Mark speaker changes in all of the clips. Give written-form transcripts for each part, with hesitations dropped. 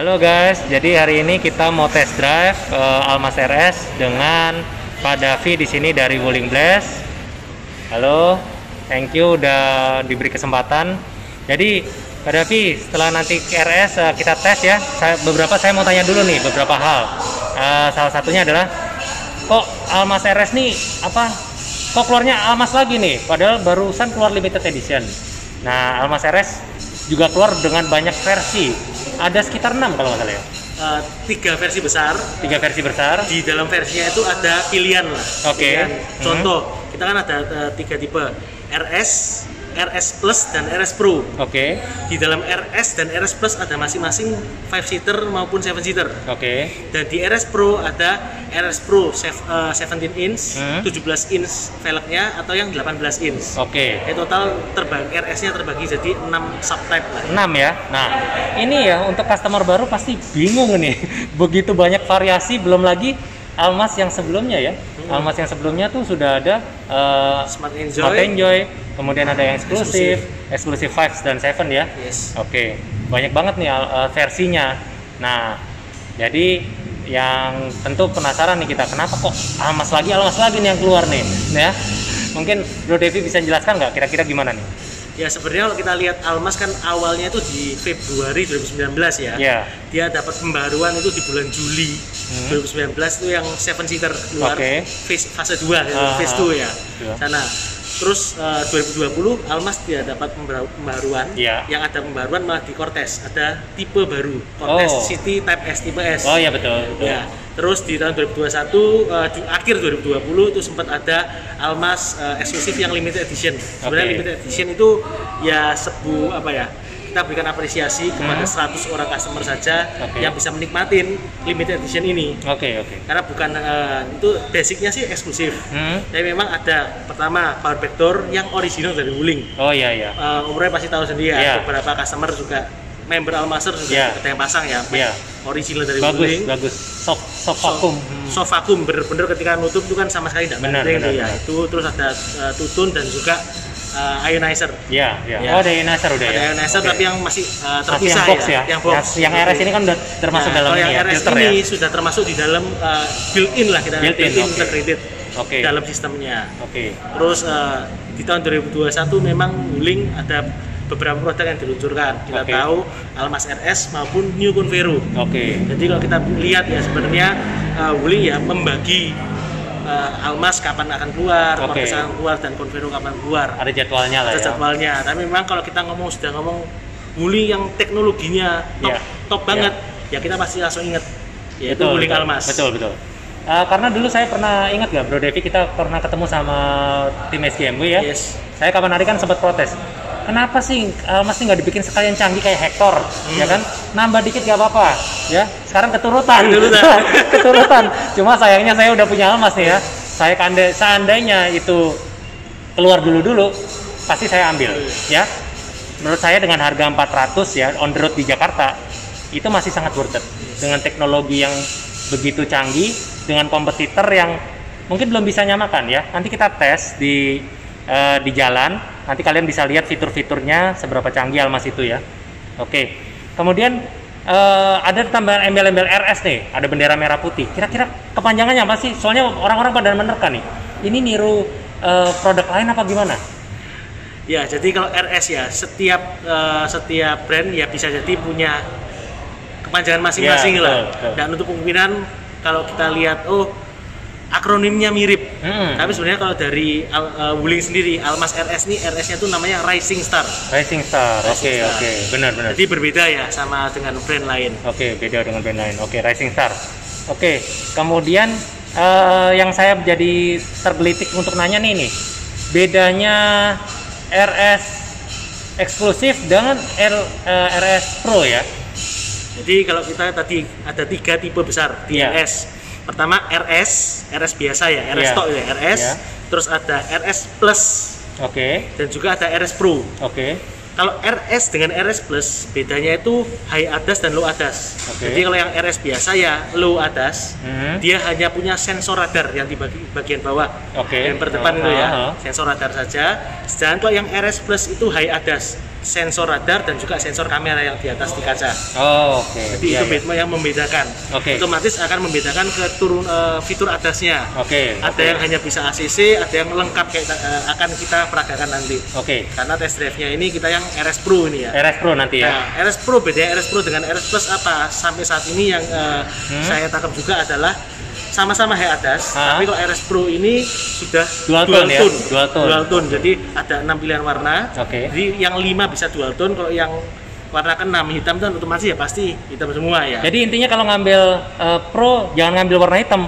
Speaker 1: Halo guys, jadi hari ini kita mau test drive Almas RS dengan Pak Davi di sini dari Wuling Blast. Halo, thank you udah diberi kesempatan. Jadi Pak Davi, setelah nanti RS kita tes ya. Saya mau tanya dulu nih beberapa hal. Salah satunya adalah kok Almas RS nih kok keluarnya Almas lagi nih? Padahal barusan keluar limited edition. Nah, Almas RS juga keluar dengan banyak versi. Ada sekitar 6 kalau nggak salah ya.
Speaker 2: 3 versi besar.
Speaker 1: 3 versi besar.
Speaker 2: Di dalam versinya itu ada pilihan lah.
Speaker 1: Oke.
Speaker 2: Contoh, kita kan ada 3 tipe, RS, RS Plus, dan RS Pro.
Speaker 1: Oke.
Speaker 2: Di dalam RS dan RS Plus ada masing-masing 5-seater maupun 7-seater.
Speaker 1: Oke.
Speaker 2: Dan di RS Pro ada RS Pro 17 inch, 17 inch velgnya atau yang 18 inch.
Speaker 1: Oke.
Speaker 2: Total RS-nya terbagi jadi 6 subtype lah.
Speaker 1: 6 ya. Nah, ini ya untuk customer baru pasti bingung nih. Begitu banyak variasi, belum lagi Almas yang sebelumnya ya. Almas yang sebelumnya tuh sudah ada
Speaker 2: Smart
Speaker 1: Enjoy, kemudian ada yang eksklusif 5 dan 7 ya.
Speaker 2: Yes.
Speaker 1: Oke. Banyak banget nih versinya. Nah, jadi yang tentu penasaran nih kita, kenapa kok Almas lagi nih yang keluar nih, ya? Mungkin Bro Devi bisa jelaskan nggak kira-kira gimana nih?
Speaker 2: Ya sebenarnya kalau kita lihat Almas kan awalnya itu di Februari 2019 ya.
Speaker 1: Yeah.
Speaker 2: Dia dapat pembaruan itu di bulan Juli 2019 itu yang 7-seater keluar. Fase 2 phase 2 ya. Sana. Terus 2020 Almas dia dapat pembaruan. Yang ada pembaruan malah di Cortez, ada tipe baru, Cortez City Type S, tipe S.
Speaker 1: Oh iya betul.
Speaker 2: Ya. Terus di tahun 2021 akhir 2020 itu sempat ada Almas eksklusif yang limited edition. Sebenarnya limited edition itu ya kita berikan apresiasi kepada 100 orang customer saja yang bisa menikmatin limited edition ini. Karena bukan itu basicnya sih eksklusif. Tapi memang ada pertama power back door yang original dari Wuling.
Speaker 1: Oh iya.
Speaker 2: Umurnya pasti tahu sendiri ya. Beberapa customer juga member Almaser sudah ada yang pasang ya. Original dari Wuling.
Speaker 1: Bagus. Soft vacuum.
Speaker 2: Soft vacuum bener-bener ketika nutup itu kan sama sekali tidak penting ya. Itu terus ada tutun dan juga ionizer.
Speaker 1: Iya. Oh, ada ionizer udah ya.
Speaker 2: Ada ionizer tapi yang masih terpisah
Speaker 1: ya. Yang box. Yang RS ini kan udah termasuk dalam ini ya.
Speaker 2: Yang RS ini sudah termasuk di dalam built-in lah kita. Built-in integrated dalam sistemnya. Terus di tahun 2021 memang Wuling ada beberapa produk yang diluncurkan. Kita tahu Almas RS maupun New Convero. Jadi kalau kita lihat ya sebenarnya Wuling ya membagi Almas kapan akan keluar, Cortez akan keluar, dan Convero kapan keluar.
Speaker 1: Ada jadwalnya lah.
Speaker 2: Ada jadwalnya. Tapi memang kalau kita sudah ngomong Wuling yang teknologinya top banget, ya kita pasti langsung ingat yaitu Wuling Almas.
Speaker 1: Betul. Karena dulu saya pernah ingat nggak Bro Devi, kita pernah ketemu sama tim SGMW ya. Saya kapan hari kan sempat protes. Kenapa sih Almas nggak dibikin sekalian canggih kayak Hector, ya kan? Nambah dikit nggak apa-apa, ya. Sekarang keturutan. Cuma sayangnya saya udah punya Almas nih ya. Saya seandainya itu keluar dulu, pasti saya ambil, ya. Menurut saya dengan harga 400 ya on the road di Jakarta itu masih sangat worth it. Dengan teknologi yang begitu canggih, dengan kompetitor yang mungkin belum bisa nyamakan ya. Nanti kita tes di jalan. Nanti kalian bisa lihat fitur-fiturnya seberapa canggih Almas itu ya. Kemudian ada tambahan embel-embel RS nih, ada bendera merah putih. Kira-kira kepanjangannya apa sih? Soalnya orang-orang pada menerka nih. Ini niru produk lain apa gimana?
Speaker 2: Ya, jadi kalau RS ya setiap brand ya bisa jadi punya kepanjangan masing-masing lah. Dan untuk kemungkinan kalau kita lihat akronimnya mirip, tapi sebenarnya kalau dari Wuling sendiri, Almas RS nih, RS-nya tuh namanya Rising Star. Oke,
Speaker 1: benar.
Speaker 2: Jadi berbeda ya sama dengan brand lain.
Speaker 1: Beda dengan brand lain. Rising Star. Kemudian yang saya jadi tergelitik untuk nanya nih, bedanya RS eksklusif dengan RS Pro ya.
Speaker 2: Jadi kalau kita tadi ada 3 tipe besar di RS. Pertama RS biasa ya, RS stock ya, RS. Terus ada RS Plus. Dan juga ada RS Pro. Kalau RS dengan RS Plus bedanya itu high ADAS dan low ADAS. Jadi kalau yang RS biasa ya low ADAS, dia hanya punya sensor radar yang di bagian bawah, bumper depan itu ya, sensor radar saja. Sedangkan kalau yang RS Plus itu high ADAS, sensor radar dan juga sensor kamera yang di atas di kaca.
Speaker 1: Oh, oke.
Speaker 2: Jadi itu yang membedakan. Otomatis akan membedakan fitur ADAS-nya. Ada yang hanya bisa ACC, ada yang lengkap kayak akan kita peragakan nanti. Karena test drive-nya ini kita yang RS Pro ini ya.
Speaker 1: RS Pro nanti ya.
Speaker 2: Nah, RS Pro beda RS Pro dengan RS Plus apa? Sampai saat ini yang saya tangkap juga adalah sama-sama head ADAS, tapi kalau RS Pro ini sudah dual tone. Jadi ada 6 pilihan warna. Jadi yang 5 bisa dual tone, kalau yang warna ke-6 hitam itu otomatis ya pasti hitam semua ya.
Speaker 1: Jadi intinya kalau ngambil Pro jangan ngambil warna hitam.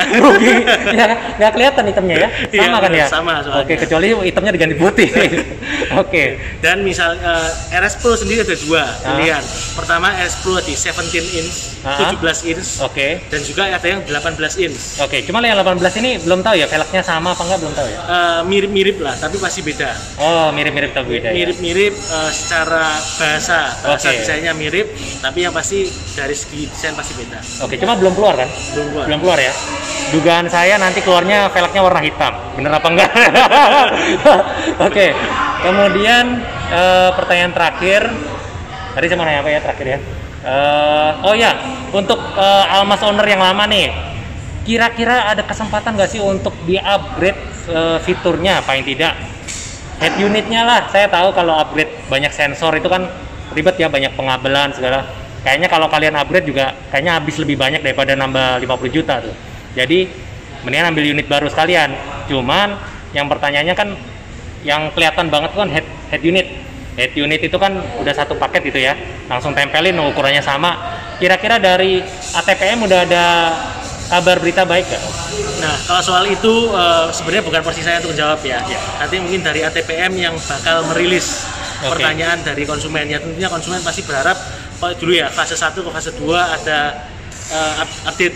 Speaker 1: Rugi. Ya, nggak kelihatan hitamnya ya. Sama kan ya?
Speaker 2: Sama soalnya.
Speaker 1: Kecuali hitamnya diganti putih.
Speaker 2: Dan misal RS Pro sendiri ada 2 pilihan. Pertama RS Pro di 17 inch, 17 inch. Dan juga ada yang 18 inch.
Speaker 1: Cuma yang 18 ini belum tahu ya velgnya sama apa enggak, belum tahu ya.
Speaker 2: Mirip-mirip lah, tapi pasti beda.
Speaker 1: Oh, mirip-mirip tapi beda.
Speaker 2: Mirip-mirip secara bahasa desainnya mirip, tapi yang pasti dari segi desain pasti beda.
Speaker 1: Cuma belum keluar kan? Belum keluar ya. Dugaan saya nanti keluarnya velgnya warna hitam. Bener apa enggak? Kemudian pertanyaan terakhir. Tadi saya mau nanya apa ya terakhir ya? Untuk Almas owner yang lama nih, kira-kira ada kesempatan nggak sih untuk di-upgrade fiturnya paling tidak? Head unitnya lah, saya tahu kalau upgrade banyak sensor itu kan ribet ya, banyak pengabelan segala. Kayaknya kalau kalian upgrade juga kayaknya habis lebih banyak daripada nambah 50 juta tuh. Jadi mendingan ambil unit baru sekalian. Cuman yang pertanyaannya kan yang kelihatan banget kan head unit. Head unit itu kan udah satu paket gitu ya. Langsung tempelin ukurannya sama. Kira-kira dari ATPM udah ada kabar berita baik nggak?
Speaker 2: Nah, kalau soal itu sebenarnya bukan porsi saya untuk menjawab ya. Nanti mungkin dari ATPM yang bakal merilis pertanyaan dari konsumennya. Tentunya konsumen pasti berharap kalau dulu ya fase 1 ke fase 2 ada update.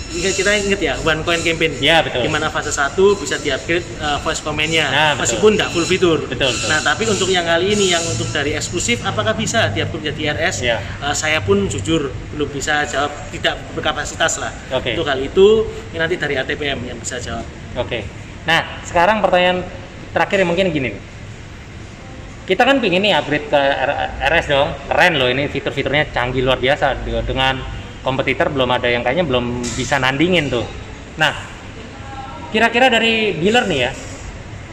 Speaker 2: Kita ingat ya One Coin Campaign.
Speaker 1: Betul.
Speaker 2: Dimana fase 1 bisa di-upgrade voice command-nya. Meskipun nggak full fitur.
Speaker 1: Betul.
Speaker 2: Nah, tapi untuk yang kali ini yang untuk dari eksklusif apakah bisa di-upgrade jadi RS? Saya pun jujur belum bisa jawab, tidak berkapasitas lah. Untuk hal itu ini nanti dari ATPM yang bisa jawab.
Speaker 1: Nah, sekarang pertanyaan terakhir mungkin gini. Kita kan pingin nih upgrade ke RS dong. Keren loh ini, fitur-fiturnya canggih luar biasa dengan kompetitor belum ada yang kayaknya belum bisa nandingin tuh. Nah, kira-kira dari dealer nih ya,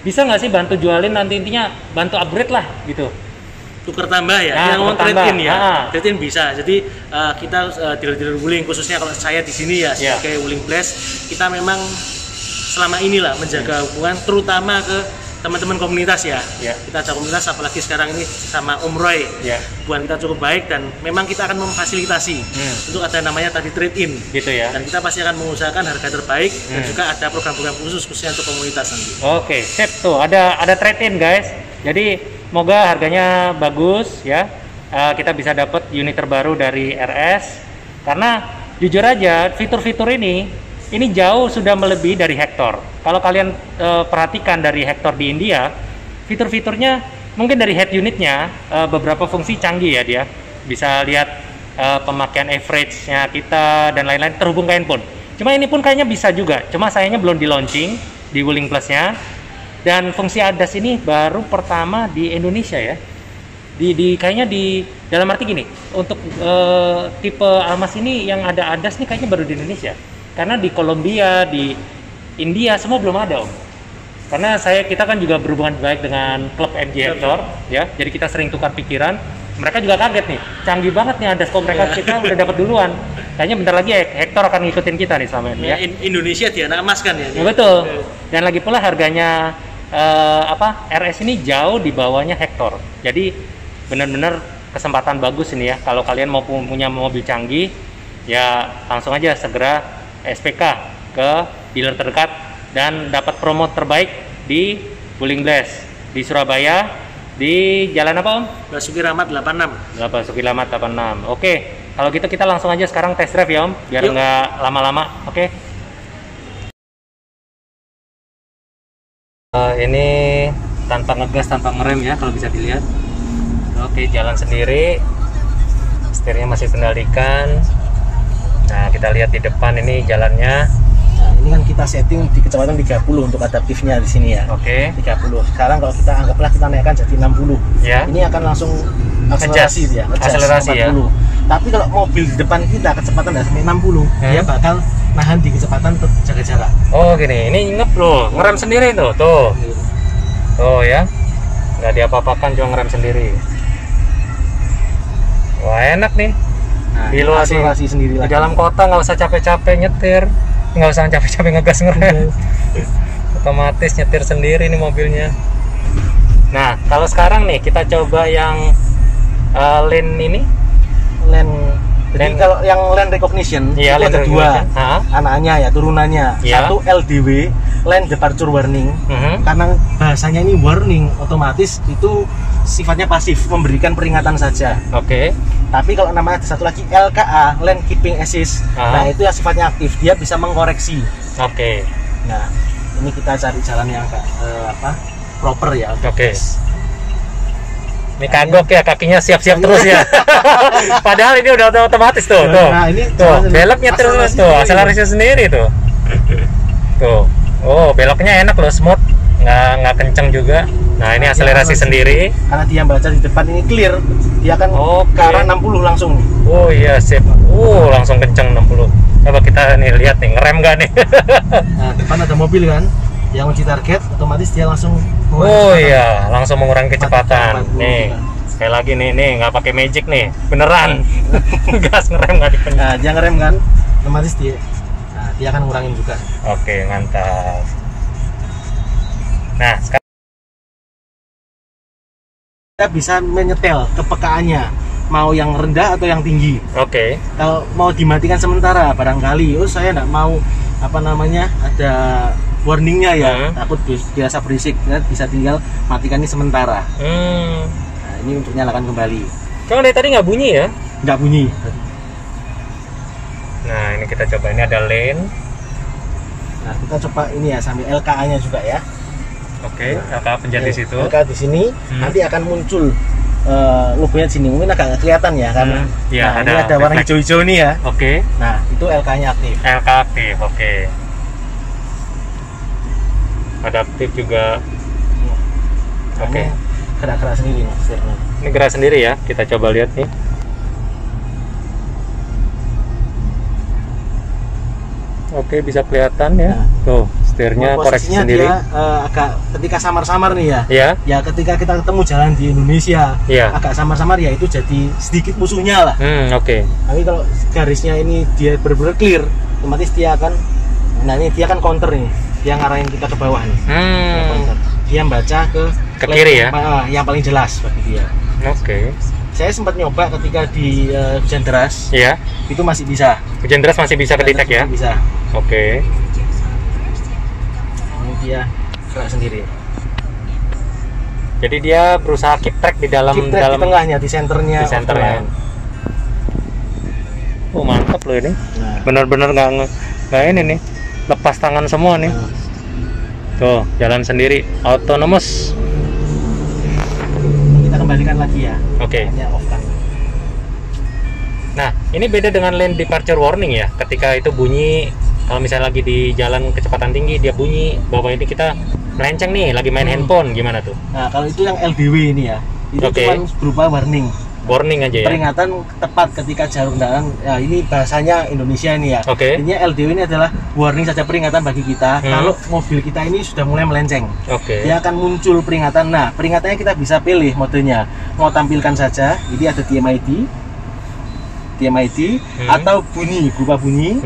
Speaker 1: bisa nggak sih bantu jualin nanti, intinya bantu upgrade lah gitu.
Speaker 2: Tuker tambah ya, yang mau trade-in ya, trade-in bisa. Jadi kita dealer-dealer wuling, khususnya kalau saya di sini ya sebagai wuling blast, kita memang selama inilah menjaga hubungan terutama ke teman-teman komunitas ya. Kita ada komunitas, apalagi sekarang ini sama Om Roy. Hubungan kita cukup baik dan memang kita akan memfasilitasi untuk ada namanya tadi trade-in
Speaker 1: gitu ya.
Speaker 2: Dan kita pasti akan mengusahakan harga terbaik dan juga ada program-program khususnya untuk komunitas nanti.
Speaker 1: Sip tuh, ada trade-in guys. Jadi semoga harganya bagus ya. Kita bisa dapat unit terbaru dari RS. Karena jujur aja fitur-fitur ini jauh sudah melebihi dari Hector. Kalau kalian perhatikan dari Hector di India, fitur-fiturnya mungkin dari head unitnya beberapa fungsi canggih ya dia. Bisa lihat pemakaian average-nya kita dan lain-lain terhubung ke handphone. Cuma ini pun kayaknya bisa juga. Cuma sayangnya belum di launching di Wuling Plus-nya. Dan fungsi ADAS ini baru pertama di Indonesia ya. Kayaknya di dalam arti gini, untuk tipe Almas ini yang ada ADAS ini kayaknya baru di Indonesia. Karena di Kolombia, di India semua belum ada Om. Karena kita kan juga berhubungan baik dengan klub MG Hector ya. Jadi kita sering tukar pikiran. Mereka juga kaget nih, canggih banget nih ADAS mereka kita udah dapat duluan. Kayaknya bentar lagi Hector akan ngikutin kita nih selama ini ya.
Speaker 2: Indonesia dia anak emas kan ya.
Speaker 1: Betul. Dan lagi pula harganya RS ini jauh di bawahnya Hector. Jadi benar-benar kesempatan bagus ini ya. Kalau kalian mau punya mobil canggih ya langsung aja segera SPK ke dealer terdekat dan dapat promo terbaik di Wuling Blast di Surabaya di jalan apa Om?
Speaker 2: Basuki Rahmat 86.
Speaker 1: Basuki Rahmat 86. Kalau gitu kita langsung aja sekarang test drive ya Om, biar nggak lama-lama. Ini tanpa ngegas, tanpa ngerem ya kalau bisa dilihat. Jalan sendiri, setirnya masih kendalikan. Nah, kita lihat di depan ini jalannya.
Speaker 2: ini kan kita setting di kecepatan 30 untuk adaptifnya di sini ya.
Speaker 1: Oke.
Speaker 2: 30. Sekarang kalau kita anggaplah kita naikkan jadi 60.
Speaker 1: Ya.
Speaker 2: Ini akan langsung akselerasi dia,
Speaker 1: akselerasi
Speaker 2: 40.
Speaker 1: Ya.
Speaker 2: Tapi kalau mobil di depan kita kecepatan nggak sampai 60, dia bakal nahan di kecepatan jaga jarak.
Speaker 1: Oh gini, ini bro, ngerem sendiri tuh, tuh ya, nggak diapa-apakan, cuma ngerem sendiri. Wah enak nih.
Speaker 2: Nah,
Speaker 1: di luar
Speaker 2: sendiri
Speaker 1: di dalam kota nggak usah capek-capek nyetir, nggak usah capek-capek ngegas ngerem. Otomatis nyetir sendiri nih mobilnya. Nah kalau sekarang nih kita coba yang lane ini,
Speaker 2: jadi kalau yang lane recognition
Speaker 1: ya,
Speaker 2: itu ada dua anaknya ya, turunannya.
Speaker 1: Ya.
Speaker 2: Satu LDW, lane departure warning. Karena bahasanya ini warning, otomatis itu sifatnya pasif, memberikan peringatan saja.
Speaker 1: Oke.
Speaker 2: Tapi kalau namanya ada satu lagi LKA, lane keeping assist. Nah itu yang sifatnya aktif, dia bisa mengkoreksi.
Speaker 1: Oke.
Speaker 2: Nah ini kita cari jalan yang proper ya.
Speaker 1: Oke. Ini kagok ya, kakinya siap-siap terus ya. Padahal ini udah otomatis tuh.
Speaker 2: Nah, ini
Speaker 1: tuh beloknya terus tuh, akselerasi sendiri tuh. Tuh. Oh, beloknya enak loh, smooth. Nggak kenceng juga. Nah, ini akselerasi sendiri.
Speaker 2: Karena dia baca di depan ini clear, dia akan ke arah 60 langsung nih.
Speaker 1: Oh iya, sip. Langsung kenceng 60. Coba kita nih lihat nih, ngerem nggak nih?
Speaker 2: Nah, depan ada mobil kan, yang uji target, otomatis dia langsung
Speaker 1: iya, langsung mengurangi kecepatan. Nih, sekali lagi nih nggak pakai magic nih, beneran. Gas ngerem nggak dipencet.
Speaker 2: Nah, dia ngerem kan, otomatis dia akan ngurangin juga.
Speaker 1: Oke, mantap. Nah, sekarang
Speaker 2: kita bisa menyetel kepekaannya, mau yang rendah atau yang tinggi.
Speaker 1: Oke.
Speaker 2: Kalau mau dimatikan sementara, barangkali, saya nggak mau ada warningnya ya, takut biasa berisik, bisa tinggal matikan ini sementara. Nah, ini untuk nyalakan kembali.
Speaker 1: Kalau dari tadi nggak bunyi ya?
Speaker 2: Nggak bunyi.
Speaker 1: Nah ini kita coba, ini ada lane.
Speaker 2: Nah kita coba ini ya, sambil LKA-nya juga ya.
Speaker 1: Oke, LKA pencet di situ.
Speaker 2: LKA di sini nanti akan muncul logonya di sini, mungkin agak kelihatan ya karena
Speaker 1: ya,
Speaker 2: ini ada warna hijau-hijau nih ya.
Speaker 1: Oke.
Speaker 2: Nah itu LKA-nya aktif.
Speaker 1: LKA aktif, oke. Adaptif juga. Oke.
Speaker 2: Gerak-gerak sendiri nih setirnya.
Speaker 1: Ini gerak sendiri ya, kita coba lihat nih. Oke, bisa kelihatan ya. Tuh, setirnya koreksi sendiri.
Speaker 2: Dia agak ketika samar-samar nih ya.
Speaker 1: Iya.
Speaker 2: Ya ketika kita ketemu jalan di Indonesia, agak samar-samar ya itu jadi sedikit musuhnya lah.
Speaker 1: Oke.
Speaker 2: Tapi kalau garisnya ini dia benar-benar clear, otomatis dia akan, ini dia akan counter nih. Dia ngarahin kita ke bawah nih. Dia baca ke
Speaker 1: kiri ya.
Speaker 2: Yang paling jelas bagi dia.
Speaker 1: Oke.
Speaker 2: Saya sempat nyoba ketika di hujan deras.
Speaker 1: Iya.
Speaker 2: Itu masih bisa.
Speaker 1: Hujan deras masih bisa kedetek ya?
Speaker 2: Bisa.
Speaker 1: Oke.
Speaker 2: Ini dia gerak sendiri.
Speaker 1: Jadi dia berusaha keep track di dalam
Speaker 2: di tengahnya, di senternya.
Speaker 1: Di senternya. Mantap loh ini. Benar-benar nggak ini nih. Lepas tangan semua nih. Tuh, jalan sendiri, autonomous.
Speaker 2: Kita kembalikan lagi ya.
Speaker 1: Oke.
Speaker 2: Off kan.
Speaker 1: Nah, ini beda dengan lane departure warning ya. Ketika itu bunyi, kalau misalnya lagi di jalan kecepatan tinggi, dia bunyi bahwa ini kita melenceng nih, lagi main handphone, gimana tuh?
Speaker 2: Nah, kalau itu yang LDW ini ya, itu cuma berupa warning.
Speaker 1: Warning aja ya.
Speaker 2: Peringatan tepat ketika jalur kendaraan. Ya, ini bahasanya Indonesia ini ya. Ini LDW ini adalah warning saja, peringatan bagi kita kalau mobil kita ini sudah mulai melenceng. Dia akan muncul peringatan. Nah, peringatannya kita bisa pilih modenya. Mau tampilkan saja, ini ada DMID, atau bunyi, berupa bunyi,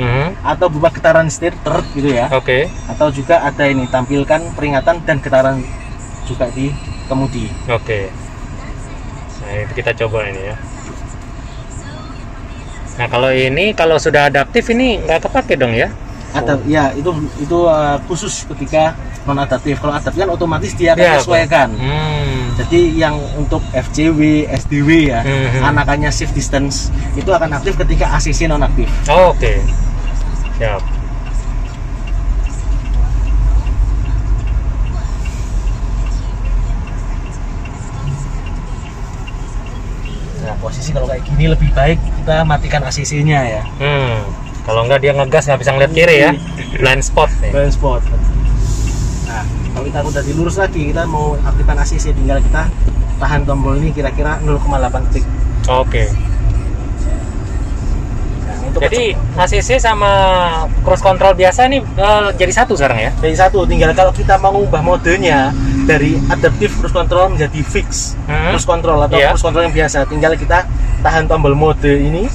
Speaker 2: atau berupa getaran setir gitu ya. Atau juga ada ini, tampilkan peringatan dan getaran juga di kemudi.
Speaker 1: Nah, itu kita coba ini ya. Nah, kalau ini kalau sudah adaptif ini nggak kepake dong ya?
Speaker 2: Ya, itu khusus ketika non adaptif. Kalau adaptif kan otomatis dia akan sesuaikan. Jadi yang untuk FCW, SDW ya, anakannya shift distance itu akan aktif ketika ACC non aktif.
Speaker 1: Oke. Siap.
Speaker 2: Nah, posisi kalau kayak gini lebih baik kita matikan ACC-nya ya.
Speaker 1: Kalau enggak dia ngegas nggak bisa ngeliat kiri ya. Blind spot nih.
Speaker 2: Blind spot. Nah, kalau kita udah dilurus lagi, kita mau aktifkan ACC, tinggal kita tahan tombol ini kira-kira 0,8 detik.
Speaker 1: Oke. Jadi ACC sama cruise control biasa ini jadi satu sekarang ya?
Speaker 2: Jadi satu, tinggal kalau kita mau mengubah modenya dari adaptive cruise control menjadi fix cruise control atau cruise control yang biasa, tinggal kita tahan tombol mode ini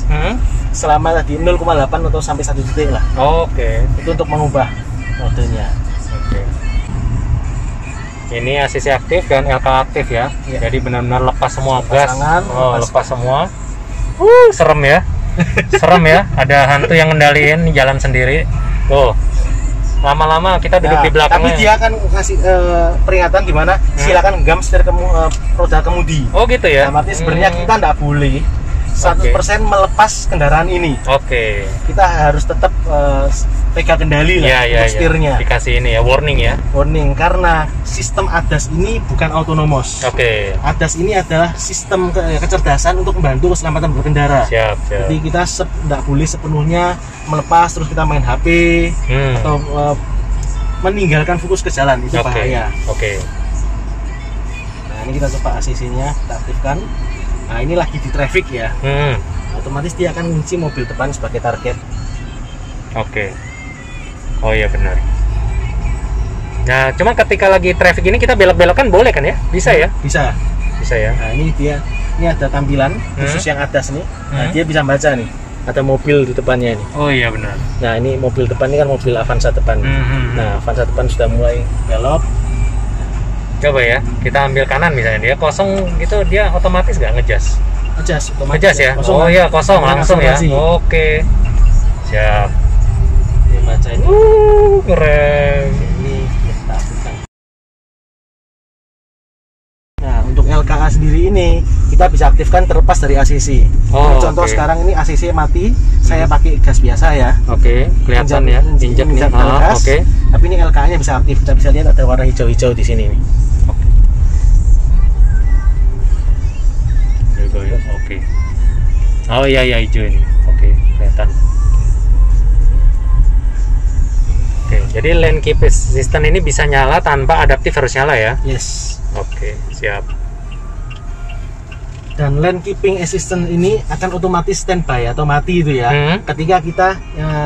Speaker 2: selama tadi 0,8 atau sampai 1 detik lah.
Speaker 1: Oke.
Speaker 2: Itu untuk mengubah modenya.
Speaker 1: Oke. Ini ACC aktif dan LK aktif ya. Jadi benar-benar lepas semua gas. Lepas semua. Serem ya. Serem ya, ada hantu yang ngendaliin jalan sendiri. Tuh, lama-lama kita duduk di belakangnya.
Speaker 2: Tapi dia akan ngasih peringatan di mana silakan gam setir roda kemudi.
Speaker 1: Oh gitu ya.
Speaker 2: Nah, artinya sebenarnya kita nggak boleh 100% melepas kendaraan ini.
Speaker 1: Oke.
Speaker 2: Kita harus tetap pegang kendali lah untuk setirnya.
Speaker 1: Dikasih ini ya, warning ya.
Speaker 2: Warning, karena sistem ADAS ini bukan autonomous.
Speaker 1: Oke.
Speaker 2: ADAS ini adalah sistem kecerdasan untuk membantu keselamatan berkendara.
Speaker 1: Siap.
Speaker 2: Jadi kita tidak boleh sepenuhnya melepas terus kita main HP atau meninggalkan fokus ke jalan, itu bahaya.
Speaker 1: Oke.
Speaker 2: Nah, ini kita coba ACC-nya kita aktifkan. Nah, ini lagi di traffic ya. Otomatis dia akan ngunci mobil depan sebagai target.
Speaker 1: Oke. Oh iya benar. Nah, cuma ketika lagi traffic ini kita belok-belokan boleh kan ya? Bisa ya?
Speaker 2: Bisa ya. Nah, ini ada tampilan khusus yang ADAS nih. Nah, dia bisa baca nih. Ada mobil di depannya ini.
Speaker 1: Oh iya benar.
Speaker 2: Nah, ini mobil depan ini kan mobil Avanza depan. Nah, Avanza depan sudah mulai belok.
Speaker 1: Coba ya, kita ambil kanan misalnya, dia kosong gitu, dia otomatis nggak ngejas?
Speaker 2: Ngejas
Speaker 1: ya?
Speaker 2: Kosong,
Speaker 1: oh iya, kosong langsung ya? Oke. Siap.
Speaker 2: Ini baca ini.
Speaker 1: Keren.
Speaker 2: Ini kita aktifkan. Nah, untuk LKA sendiri ini kita bisa aktifkan terlepas dari ACC. Contoh sekarang ini ACC mati, saya pakai gas biasa ya.
Speaker 1: Oke, kelihatan ya, injek nih.
Speaker 2: Oke. Tapi ini LKA-nya bisa aktif, kita bisa lihat ada warna hijau-hijau di sini nih.
Speaker 1: Oke. Oh iya hijau ini. Oke, kelihatan. Oke, jadi lane keep assistant ini bisa nyala tanpa adaptif harus nyala ya?
Speaker 2: Yes.
Speaker 1: Oke, siap.
Speaker 2: Dan lane keeping assistant ini akan otomatis standby atau mati itu ya. Ketika kita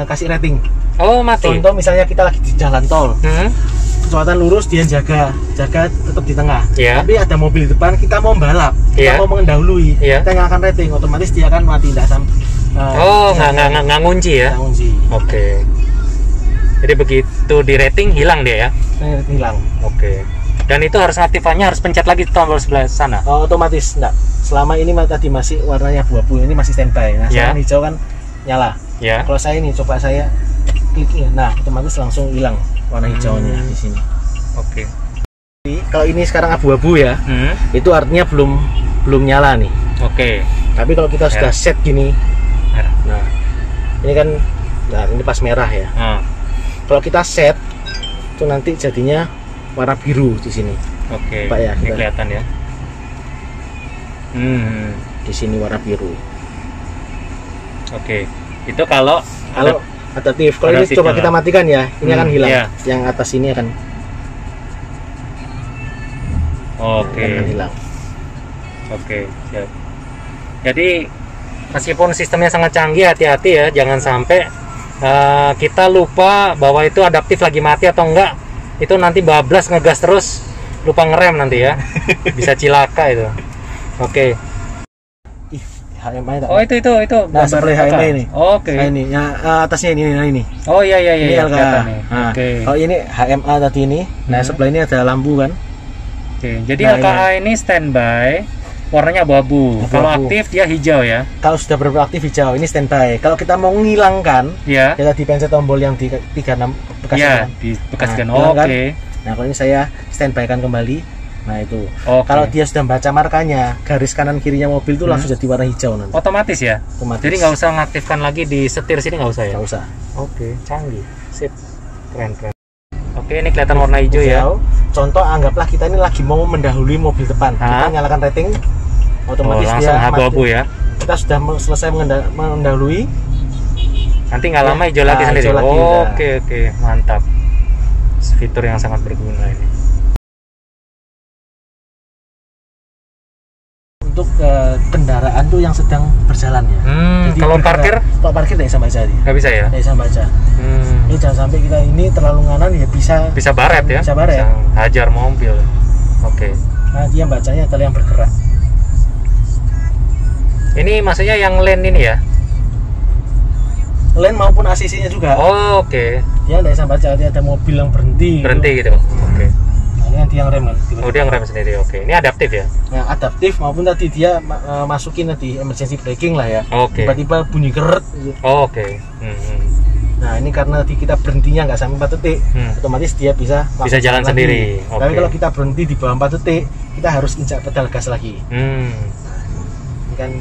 Speaker 2: kasih rating.
Speaker 1: Oh, mati.
Speaker 2: Contoh misalnya kita lagi di jalan tol. Kecepatan lurus dia jaga tetap di tengah. Tapi ada mobil di depan, kita mau balap, kita mau mendahului, kita nyalakan rating, otomatis dia akan mati, tidak
Speaker 1: nggak ngunci ya?
Speaker 2: Nggak ngunci.
Speaker 1: Oke. Jadi begitu di rating hilang dia ya?
Speaker 2: Hilang.
Speaker 1: Oke. Dan itu harus aktifannya harus pencet lagi tombol sebelah sana?
Speaker 2: Otomatis enggak. Selama ini tadi masih warnanya abu-abu, ini masih standby. Nah, sekarang hijau kan nyala. Kalau saya ini coba saya klik ya, nah otomatis langsung hilang warna hijaunya di sini.
Speaker 1: Oke.
Speaker 2: Kalau ini sekarang abu-abu ya, itu artinya belum nyala nih.
Speaker 1: Oke.
Speaker 2: Tapi kalau kita sudah set gini, nah ini kan, ini pas merah ya. Kalau kita set, itu nanti jadinya warna biru di sini.
Speaker 1: Oke.
Speaker 2: Pak ya,
Speaker 1: ini kelihatan ya.
Speaker 2: Di sini warna biru.
Speaker 1: Oke. Itu kalau
Speaker 2: adaptif. Kalau ini coba kita matikan ya, ini akan hilang. Yang atas ini akan
Speaker 1: hilang. Oke, siap. Jadi meskipun sistemnya sangat canggih, hati-hati ya, jangan sampai kita lupa bahwa itu adaptif lagi mati atau enggak. Itu nanti bablas ngegas terus, lupa ngerem nanti ya. Bisa cilaka itu. Oke.
Speaker 2: HMI.
Speaker 1: Oh itu.
Speaker 2: Nah, seperti HMI ini.
Speaker 1: Oke.
Speaker 2: Nah, ini yang atasnya ini.
Speaker 1: Oh iya.
Speaker 2: Ini
Speaker 1: kelihatan nih.
Speaker 2: Nah, kalau ini HMA tadi ini. Nah, sebelah ini ada lampu kan.
Speaker 1: Oke. Jadi LKA ini standby, warnanya abu-abu. Kalau aktif dia hijau ya.
Speaker 2: Kalau sudah beraktif hijau, ini standby. Kalau kita mau menghilangkan, ya tadi pencet tombol yang di 36 bekas.
Speaker 1: Iya, di bekas kan.
Speaker 2: Oke. Nah, kalau ini saya standby kan kembali. Nah itu, kalau dia sudah baca markanya, garis kanan kirinya mobil itu langsung jadi warna hijau nanti.
Speaker 1: Otomatis ya? Otomatis. Jadi nggak usah ngaktifkan lagi di setir sini, nggak usah ya?
Speaker 2: Nggak usah.
Speaker 1: Oke, canggih, sip, keren. Oke, ini kelihatan warna hijau ya.
Speaker 2: Contoh, anggaplah kita ini lagi mau mendahului mobil depan, kita nyalakan rating, otomatis
Speaker 1: langsung
Speaker 2: dia
Speaker 1: abu-abu ya.
Speaker 2: Kita sudah selesai mendahului,
Speaker 1: Nanti nggak lama hijau lagi sendiri. Oke, mantap. Fitur yang sangat berguna ini.
Speaker 2: Untuk kendaraan tuh yang sedang berjalan ya.
Speaker 1: Jadi kalau parkir
Speaker 2: nggak bisa baca dia.
Speaker 1: Nggak bisa ya?
Speaker 2: Nggak bisa baca. Ini jangan sampai kita ini terlalu nganan ya bisa
Speaker 1: baret ya.
Speaker 2: Bisa baret.
Speaker 1: Bisa hajar mobil. Oke.
Speaker 2: Nah dia bacanya adalah yang bergerak.
Speaker 1: Ini maksudnya yang lane ini ya?
Speaker 2: Lane maupun ACC-nya juga.
Speaker 1: Oke.
Speaker 2: Dia nggak bisa baca, dia ada mobil yang berhenti
Speaker 1: gitu. Oke.
Speaker 2: Nah, ini yang rem kan.
Speaker 1: Dia ngerem sendiri. Oke. Ini adaptif ya?
Speaker 2: Nah, adaptif maupun tadi dia masukin tadi emergency braking lah ya.
Speaker 1: Oke.
Speaker 2: Tiba-tiba bunyi geret gitu.
Speaker 1: Oke.
Speaker 2: Nah, ini karena kita berhentinya nggak sampai 4 detik, otomatis dia bisa
Speaker 1: jalan sendiri.
Speaker 2: Tapi kalau kita berhenti di bawah 4 detik, kita harus injak pedal gas lagi. Ini kan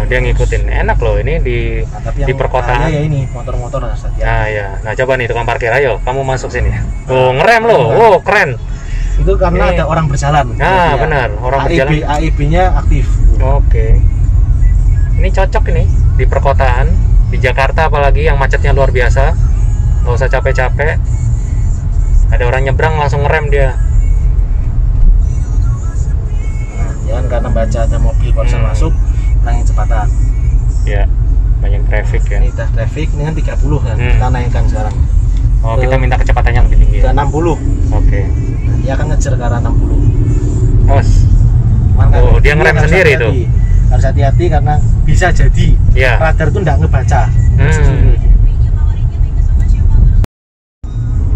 Speaker 1: dia ngikutin. Enak loh ini di perkotaan.
Speaker 2: Ya ini motor-motor saja.
Speaker 1: Nah ya, coba nih tukang parkir, ayo kamu masuk sini. Ngerem loh, keren.
Speaker 2: Itu karena ada orang berjalan.
Speaker 1: Nah benar, orang berjalan.
Speaker 2: AEB-nya aktif.
Speaker 1: Oke. Ini cocok ini di perkotaan, di Jakarta apalagi yang macetnya luar biasa. Nggak usah capek-capek. Ada orang nyebrang langsung ngerem dia.
Speaker 2: Nah, jangan karena baca ada mobil barusan masuk. Kurangin kecepatan
Speaker 1: ya, banyak traffic ya.
Speaker 2: Ini udah traffic, ini kan 30 kan, kita naikkan sekarang.
Speaker 1: Kita minta kecepatannya lebih tinggi
Speaker 2: ke 60.
Speaker 1: Oke.
Speaker 2: Nah, dia akan ngejar ke arah 60.
Speaker 1: Dia ngerem sendiri tuh.
Speaker 2: Harus hati-hati karena bisa jadi radar tuh nggak ngebaca.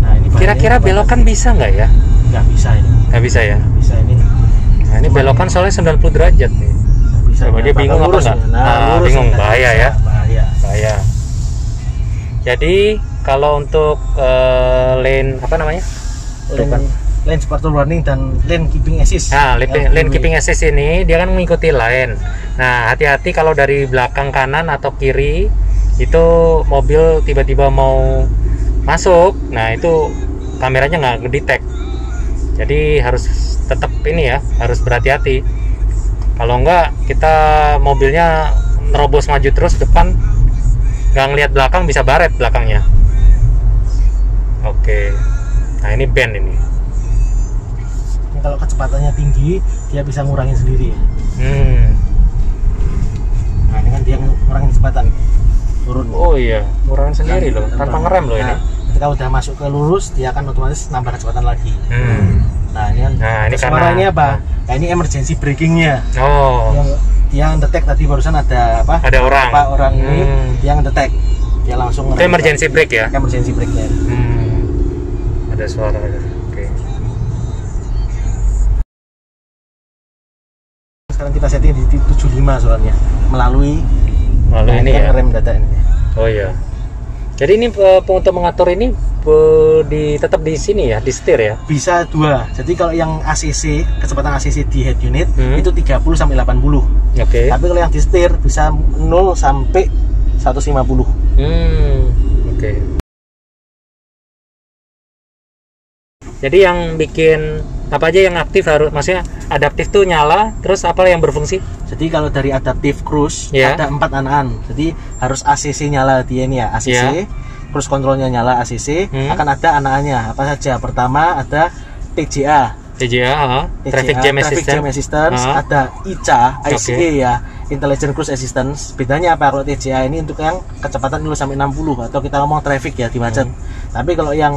Speaker 2: Nah, ini
Speaker 1: kira-kira belokan bisa nggak ya?
Speaker 2: Nggak bisa ini.
Speaker 1: Nggak bisa ya?
Speaker 2: Bisa ini.
Speaker 1: Nah, ini belokan soalnya 90 derajat nih. Coba dia bingung apa enggak? Bingung, bahaya ya. Bahaya. Jadi kalau untuk lane apa namanya?
Speaker 2: Lane sport warning dan lane keeping assist.
Speaker 1: Nah, lane keeping assist ini dia kan mengikuti lane. Nah, hati-hati kalau dari belakang kanan atau kiri itu mobil tiba-tiba mau masuk. Nah, itu kameranya nggak ngedetect. Jadi harus tetap ini ya, harus berhati-hati. Kalau enggak kita mobilnya nerobos maju terus depan, nggak ngelihat belakang, bisa baret belakangnya. Oke. Nah ini band ini.
Speaker 2: Ini kalau kecepatannya tinggi dia bisa ngurangin sendiri. Nah ini kan dia ngurangin kecepatan turun.
Speaker 1: Oh iya, ngurangin sendiri loh, tanpa ngerem loh ini.
Speaker 2: Ketika udah masuk ke lurus dia akan otomatis nambah kecepatan lagi. Nah ini kan suaranya apa? Nah ini emergency brakingnya. Yang dia detect tadi barusan ada apa?
Speaker 1: Ada orang
Speaker 2: ini yang detect. Dia langsung
Speaker 1: itu emergency brake ya?
Speaker 2: Emergency brake-nya.
Speaker 1: Ada suara. Oke.
Speaker 2: Sekarang kita setting di 75 soalnya melalui
Speaker 1: ini ya.
Speaker 2: Rem data ini.
Speaker 1: Oh iya. Jadi ini untuk mengatur ini tetap di sini ya, di setir ya?
Speaker 2: Bisa 2. Jadi kalau yang ACC, kecepatan ACC di head unit itu 30 sampai 80.
Speaker 1: Oke.
Speaker 2: Tapi kalau yang di setir bisa 0 sampai 150.
Speaker 1: Oke. Jadi yang bikin apa aja yang aktif harus, maksudnya adaptif tuh nyala, terus apa yang berfungsi?
Speaker 2: Jadi kalau dari adaptif cruise ada 4 anaan. Jadi harus ACC nyala dia ini ya, ACC. Cruise controlnya nyala ACC, akan ada anaannya apa saja. Pertama ada TJA, Traffic Jam Assistance, ada ICA, ya, Intelligent Cruise Assistance. Bedanya apa? Kalau TJA ini untuk yang kecepatan 0 sampai 60 atau kita ngomong traffic ya, di macet. Tapi kalau yang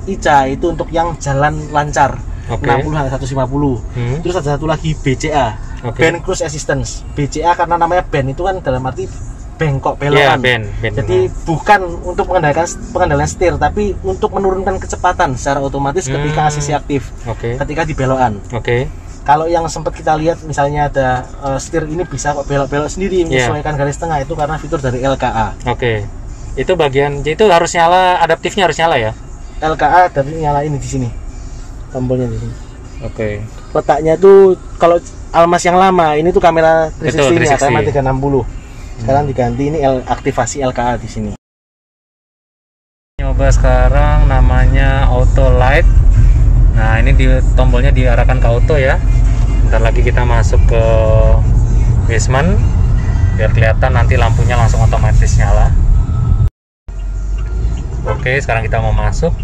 Speaker 2: ICA itu untuk yang jalan lancar, 60 sampai 150. Terus ada satu lagi BCA, Band Cruise Assistance. BCA karena namanya band itu kan dalam arti bengkok belokan. Jadi bukan untuk pengendalian setir, tapi untuk menurunkan kecepatan secara otomatis ketika ACC aktif. Ketika di belokan. Kalau yang sempat kita lihat misalnya ada setir ini bisa kok belok-belok sendiri menyesuaikan garis tengah, itu karena fitur dari LKA. Itu bagian itu harus nyala, adaptifnya harus nyala ya. LKA dari nyala ini di sini. Tombolnya di sini. Letaknya tuh kalau Almas yang lama ini tuh kamera 360 ini, kamera 360. Sekarang diganti ini aktivasi LKA di sini.
Speaker 1: Nyoba sekarang namanya auto light. Nah, ini tombolnya diarahkan ke auto ya. Bentar lagi kita masuk ke basement biar kelihatan nanti lampunya langsung otomatis nyala. Oke, sekarang kita mau masuk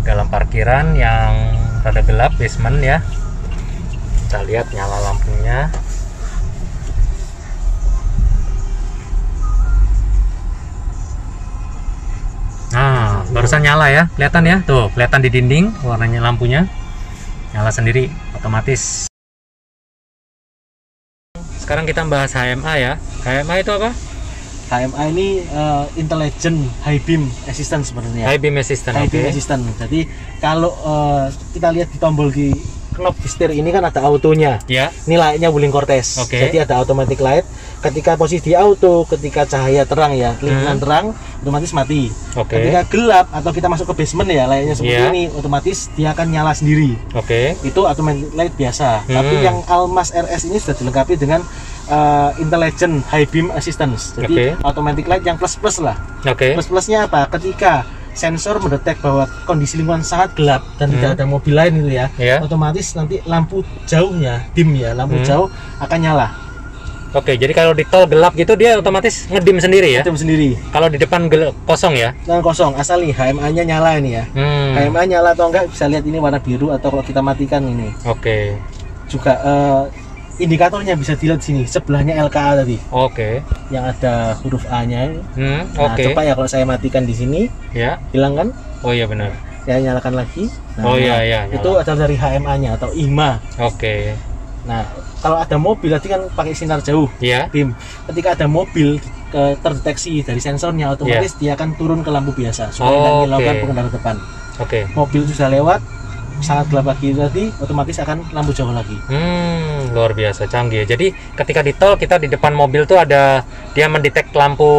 Speaker 1: dalam parkiran yang rada gelap, basement ya. Kita lihat nyala lampunya. Nah, barusan nyala ya, kelihatan ya, tuh kelihatan di dinding warnanya lampunya, nyala sendiri, otomatis. Sekarang kita bahas HMA ya. HMA itu apa?
Speaker 2: HMA ini Intelligent High Beam Assistant sebenarnya.
Speaker 1: High Beam Assistant.
Speaker 2: High Beam Assistant. Jadi kalau kita lihat di tombol di knob di setir ini kan ada autonya.
Speaker 1: Ya.
Speaker 2: Ini layaknya Wuling Cortez. Jadi ada automatic light. Ketika posisi di auto, ketika cahaya terang ya, lingkungan terang, otomatis mati. Ketika gelap atau kita masuk ke basement ya, layaknya seperti ini, otomatis dia akan nyala sendiri. Itu automatic light biasa. Tapi yang Almas RS ini sudah dilengkapi dengan Intelligent High Beam Assistance. Jadi automatic light yang plus lah. Plus-plusnya apa? Ketika sensor mendetek bahwa kondisi lingkungan sangat gelap dan tidak ada mobil lain itu ya, otomatis nanti lampu jauhnya, dim ya, lampu jauh akan nyala.
Speaker 1: Jadi kalau di tol gelap gitu dia otomatis ngedim sendiri ya? Ngedim
Speaker 2: sendiri.
Speaker 1: Kalau di depan kosong ya?
Speaker 2: Kosong, asal nih HMA-nya nyala ini ya. HMA nyala atau enggak bisa lihat ini warna biru atau kalau kita matikan ini. Juga indikatornya bisa dilihat sini, sebelahnya LKA tadi. Yang ada huruf A-nya. Nah, coba ya kalau saya matikan di sini, hilang kan? Oh iya benar. Saya nyalakan lagi. Nah, itu adalah dari HMA-nya atau IMA. Nah, kalau ada mobil tadi kan pakai sinar jauh, beam. Ketika ada mobil terdeteksi dari sensornya, otomatis dia akan turun ke lampu biasa supaya menyilaukan pengendara depan. Mobil sudah lewat, sangat gelap lagi tadi, otomatis akan lampu jauh lagi.
Speaker 1: Luar biasa canggih. Jadi ketika di tol kita di depan mobil tuh ada dia mendetek lampu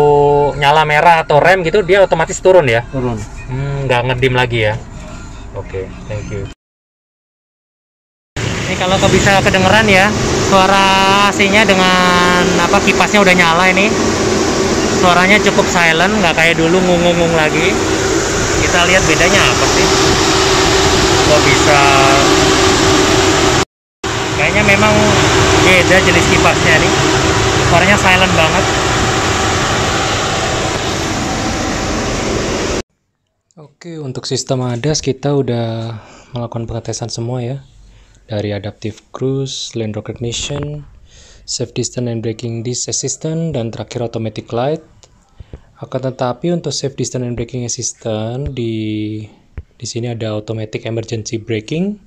Speaker 1: nyala merah atau rem gitu, dia otomatis turun ya? Turun. Nggak ngedim lagi ya? Thank you. Ini kalau bisa kedengeran ya suara AC-nya dengan kipasnya udah nyala ini. Suaranya cukup silent, nggak kayak dulu ngung-ngung lagi. Kita lihat bedanya apa sih? Kok bisa? Kayaknya memang beda jenis kipasnya nih. Suaranya silent banget. Untuk sistem ADAS kita udah melakukan pengetesan semua ya. Dari Adaptive Cruise, Lane Recognition, Safe Distance and Braking Assistant, dan terakhir Automatic Light. Akan tetapi untuk Safe Distance and Braking Assistant di sini ada Automatic Emergency Braking,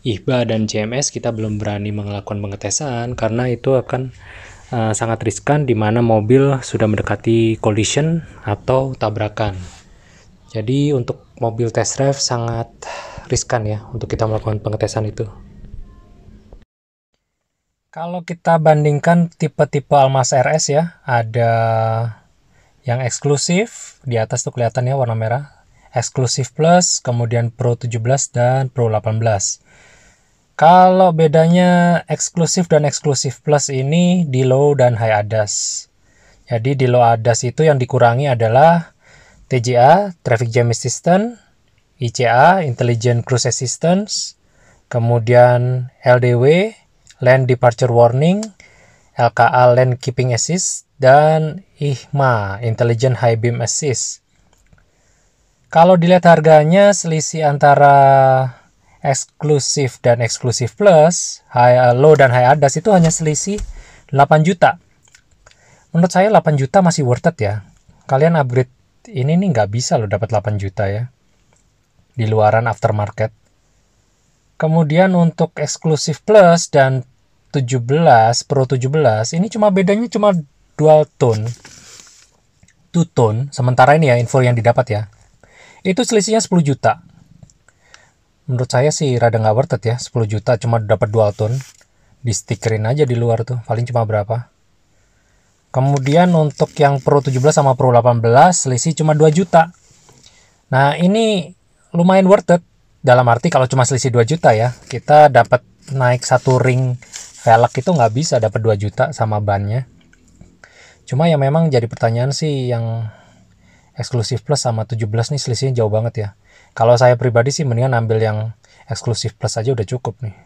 Speaker 1: IHBA dan JMS. Kita belum berani melakukan pengetesan karena itu akan sangat riskan di mana mobil sudah mendekati collision atau tabrakan. Jadi untuk mobil test drive sangat riskan ya untuk kita melakukan pengetesan itu. Kalau kita bandingkan tipe-tipe Almas RS ya, ada yang eksklusif, di atas tuh kelihatan ya warna merah, eksklusif plus, kemudian Pro 17 dan Pro 18. Kalau bedanya eksklusif dan eksklusif plus ini di low dan high ADAS. Jadi di low ADAS itu yang dikurangi adalah TJA, Traffic Jam Assistant, ICA, Intelligent Cruise Assistance, kemudian LDW, Lane Departure Warning, LKA Lane Keeping Assist, dan IHMA, Intelligent High Beam Assist. Kalau dilihat harganya, selisih antara eksklusif dan eksklusif plus, low dan high ADAS itu hanya selisih 8 juta. Menurut saya 8 juta masih worth it ya. Kalian upgrade ini nih nggak bisa loh dapat 8 juta ya. Di luaran aftermarket. Kemudian untuk eksklusif plus dan 17, Pro 17, ini bedanya cuma dual tone. Two tone, sementara ini ya info yang didapat ya. Itu selisihnya 10 juta. Menurut saya sih rada nggak worth it ya, 10 juta cuma dapat dual tone. Di stikerin aja di luar tuh, paling cuma berapa. Kemudian untuk yang Pro 17 sama Pro 18 selisih cuma 2 juta. Nah ini lumayan worth it. Dalam arti kalau cuma selisih 2 juta ya, kita dapat naik satu ring velg itu nggak bisa dapat 2 juta sama bannya. Cuma ya memang jadi pertanyaan sih yang eksklusif plus sama 17 nih selisihnya jauh banget ya. Kalau saya pribadi sih mendingan ambil yang eksklusif plus aja udah cukup nih.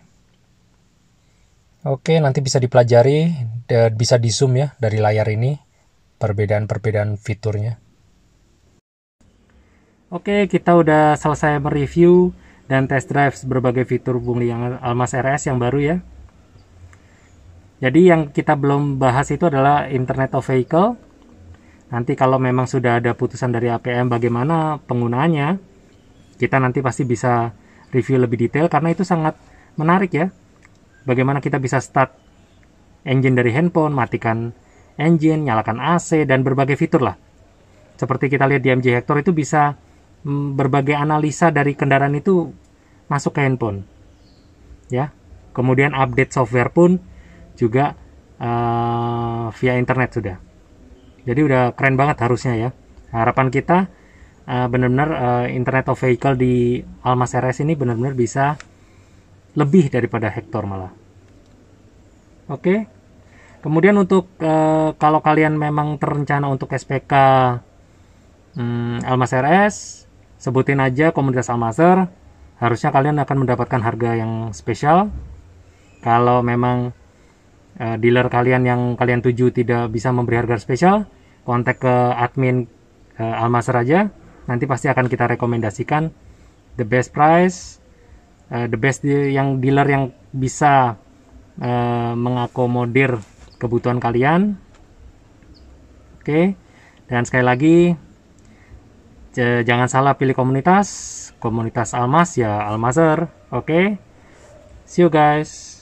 Speaker 1: Oke, nanti bisa dipelajari, bisa di zoom ya dari layar ini, perbedaan-perbedaan fiturnya. Oke, kita udah selesai mereview dan test drive berbagai fitur bungli yang Almas RS yang baru ya. Jadi yang kita belum bahas itu adalah Internet of Vehicle. Nanti kalau memang sudah ada putusan dari APM bagaimana penggunaannya, kita nanti pasti bisa review lebih detail karena itu sangat menarik ya. Bagaimana kita bisa start engine dari handphone, matikan engine, nyalakan AC, dan berbagai fitur lah. Seperti kita lihat di MG Hector itu bisa berbagai analisa dari kendaraan itu masuk ke handphone. Ya. Kemudian update software pun juga via internet sudah. Jadi udah keren banget harusnya ya. Harapan kita benar-benar Internet of Vehicle di Almas RS ini benar-benar bisa lebih daripada Hector malah. Oke. Kemudian untuk kalau kalian memang terencana untuk SPK Almas RS, sebutin aja komunitas Almaser. Harusnya kalian akan mendapatkan harga yang spesial. Kalau memang dealer kalian yang kalian tuju tidak bisa memberi harga spesial, kontak ke admin Almaser aja. Nanti pasti akan kita rekomendasikan the best price, the best yang dealer yang bisa mengakomodir kebutuhan kalian. Oke. Dan sekali lagi jangan salah pilih komunitas Almas ya Almaser. Oke. See you guys.